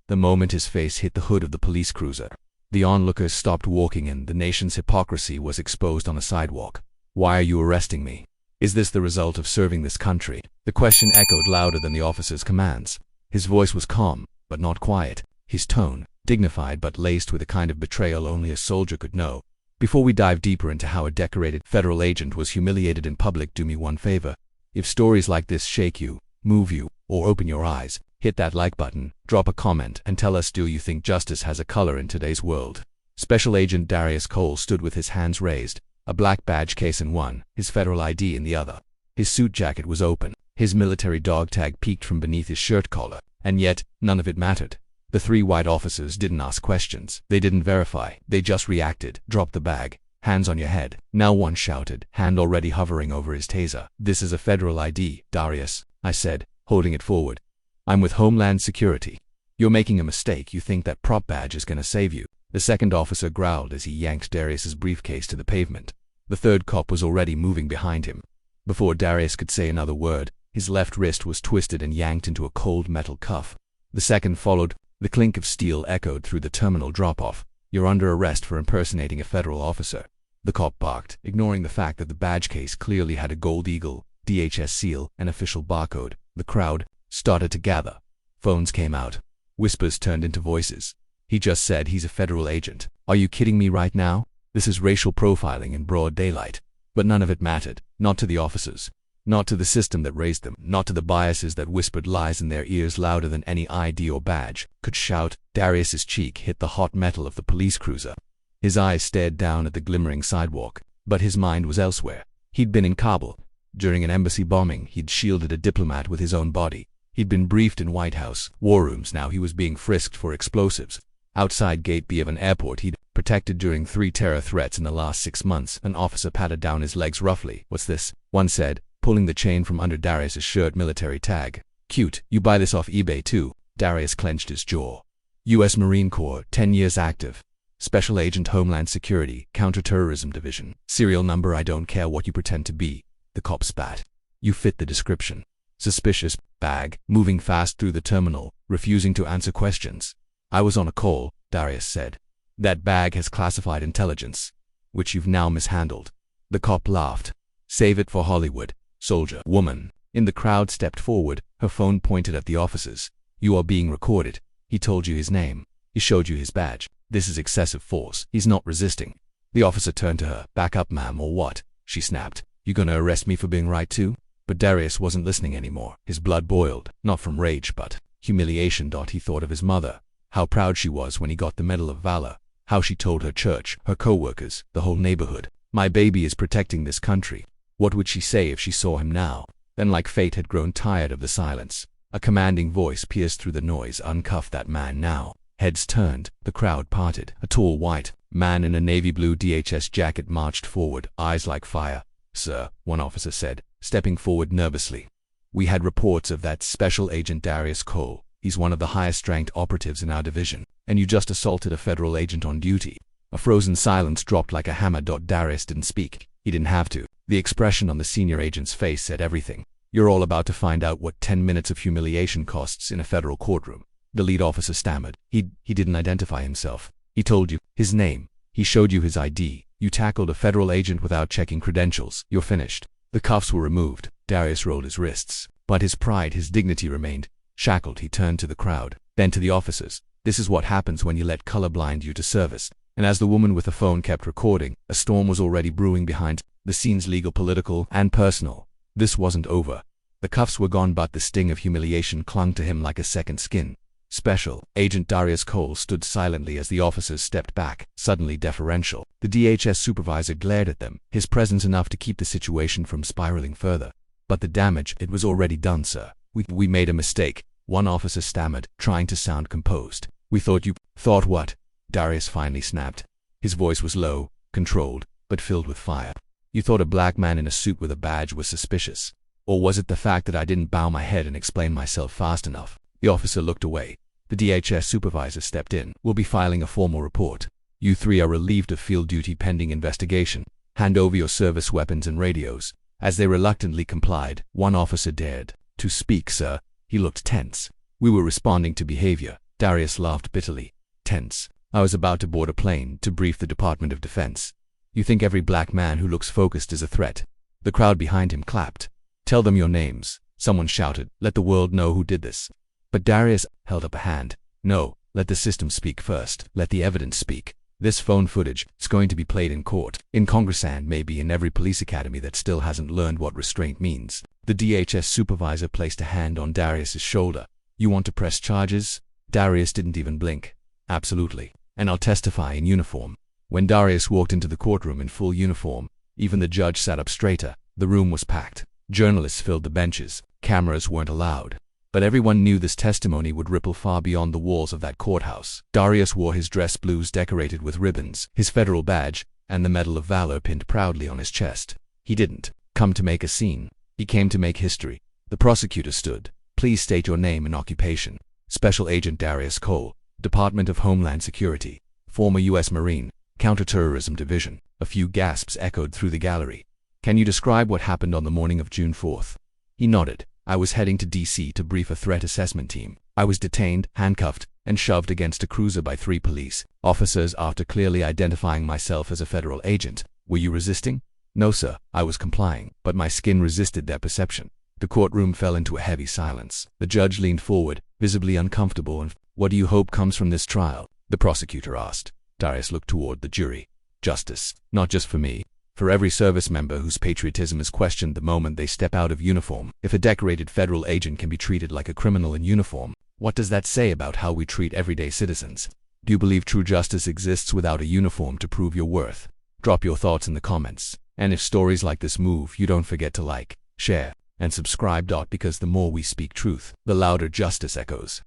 the moment his face hit the hood of the police cruiser. The onlookers stopped walking and the nation's hypocrisy was exposed on the sidewalk. Why are you arresting me? Is this the result of serving this country? The question echoed louder than the officer's commands. His voice was calm, but not quiet. His tone, dignified but laced with a kind of betrayal only a soldier could know. Before we dive deeper into how a decorated federal agent was humiliated in public, do me one favor. If stories like this shake you, move you, or open your eyes, hit that like button, drop a comment, and tell us, do you think justice has a color in today's world? Special Agent Darius Cole stood with his hands raised, a black badge case in one, his federal ID in the other. His suit jacket was open, his military dog tag peeked from beneath his shirt collar, and yet, none of it mattered. The three white officers didn't ask questions, they didn't verify, they just reacted. Drop the bag, hands on your head. Now one shouted, hand already hovering over his taser. This is a federal ID, Darius, I said, holding it forward. I'm with Homeland Security. You're making a mistake. You think that prop badge is gonna save you. The second officer growled as he yanked Darius's briefcase to the pavement. The third cop was already moving behind him. Before Darius could say another word, his left wrist was twisted and yanked into a cold metal cuff. The second followed. The clink of steel echoed through the terminal drop-off. You're under arrest for impersonating a federal officer. The cop barked, ignoring the fact that the badge case clearly had a gold eagle, DHS seal, and official barcode. The crowd started to gather. Phones came out. Whispers turned into voices. He just said he's a federal agent. Are you kidding me right now? This is racial profiling in broad daylight. But none of it mattered. Not to the officers. Not to the system that raised them. Not to the biases that whispered lies in their ears louder than any ID or badge could shout. Darius's cheek hit the hot metal of the police cruiser. His eyes stared down at the glimmering sidewalk. But his mind was elsewhere. He'd been in Kabul. During an embassy bombing, he'd shielded a diplomat with his own body. He'd been briefed in White House war rooms. Now he was being frisked for explosives. Outside Gate B of an airport he'd protected during 3 terror threats in the last 6 months. An officer patted down his legs roughly. What's this? One said, pulling the chain from under Darius's shirt. Military tag. Cute. You buy this off eBay too? Darius clenched his jaw. U.S. Marine Corps, 10 years active. Special Agent Homeland Security, Counterterrorism Division. Serial number. I don't care what you pretend to be. The cop spat. You fit the description. Suspicious. Bag. Moving fast through the terminal, refusing to answer questions. I was on a call, Darius said. That bag has classified intelligence, which you've now mishandled. The cop laughed. Save it for Hollywood, soldier. Woman in the crowd stepped forward, her phone pointed at the officers. You are being recorded. He told you his name. He showed you his badge. This is excessive force. He's not resisting. The officer turned to her. Back up, ma'am, or what? She snapped. You gonna arrest me for being right too? But Darius wasn't listening anymore. His blood boiled, not from rage but humiliation. He thought of his mother. How proud she was when he got the Medal of Valor. How she told her church, her co-workers, the whole neighborhood, my baby is protecting this country. What would she say if she saw him now? Then, like fate had grown tired of the silence, a commanding voice pierced through the noise. Uncuff that man now. Heads turned, the crowd parted. A tall white man in a navy blue DHS jacket marched forward, eyes like fire. Sir, one officer said, stepping forward nervously. We had reports of that Special Agent Darius Cole. He's one of the highest-ranked operatives in our division, and you just assaulted a federal agent on duty. A frozen silence dropped like a hammer. Darius didn't speak. He didn't have to. The expression on the senior agent's face said everything. You're all about to find out what 10 minutes of humiliation costs in a federal courtroom. The lead officer stammered. He didn't identify himself. He told you his name. He showed you his ID. You tackled a federal agent without checking credentials. You're finished. The cuffs were removed. Darius rolled his wrists. But his pride, his dignity remained. Shackled, he turned to the crowd, then to the officers. This is what happens when you let color blind you to service. And as the woman with the phone kept recording, a storm was already brewing behind the scenes, legal, political, and personal. This wasn't over. The cuffs were gone, but the sting of humiliation clung to him like a second skin. Special Agent Darius Cole stood silently as the officers stepped back, suddenly deferential. The DHS supervisor glared at them, his presence enough to keep the situation from spiraling further. But the damage, it was already done, sir. We made a mistake. One officer stammered, trying to sound composed. We thought you... Thought what? Darius finally snapped. His voice was low, controlled, but filled with fire. You thought a black man in a suit with a badge was suspicious. Or was it the fact that I didn't bow my head and explain myself fast enough? The officer looked away. The DHS supervisor stepped in. We'll be filing a formal report. You three are relieved of field duty pending investigation. Hand over your service weapons and radios. As they reluctantly complied, one officer dared to speak. Sir. He looked tense. We were responding to behavior. Darius laughed bitterly. Tense. I was about to board a plane to brief the Department of Defense. You think every black man who looks focused is a threat? The crowd behind him clapped. Tell them your names, someone shouted. Let the world know who did this. But Darius held up a hand. No, let the system speak first. Let the evidence speak. This phone footage is going to be played in court, in Congress, and maybe in every police academy that still hasn't learned what restraint means. The DHS supervisor placed a hand on Darius's shoulder. You want to press charges? Darius didn't even blink. Absolutely. And I'll testify in uniform. When Darius walked into the courtroom in full uniform, even the judge sat up straighter. The room was packed. Journalists filled the benches. Cameras weren't allowed. But everyone knew this testimony would ripple far beyond the walls of that courthouse. Darius wore his dress blues decorated with ribbons, his federal badge, and the Medal of Valor pinned proudly on his chest. He didn't come to make a scene. He came to make history. The prosecutor stood. Please state your name and occupation. Special Agent Darius Cole, Department of Homeland Security, former U.S. Marine, Counterterrorism Division. A few gasps echoed through the gallery. Can you describe what happened on the morning of June 4th? He nodded. I was heading to D.C. to brief a threat assessment team. I was detained, handcuffed, and shoved against a cruiser by 3 police officers after clearly identifying myself as a federal agent. Were you resisting? No, sir. I was complying, but my skin resisted their perception. The courtroom fell into a heavy silence. The judge leaned forward, visibly uncomfortable. And what do you hope comes from this trial? The prosecutor asked. Darius looked toward the jury. Justice, not just for me. For every service member whose patriotism is questioned the moment they step out of uniform. If a decorated federal agent can be treated like a criminal in uniform, what does that say about how we treat everyday citizens? Do you believe true justice exists without a uniform to prove your worth? Drop your thoughts in the comments. And if stories like this move you, don't forget to like, share, and subscribe. Because the more we speak truth, the louder justice echoes.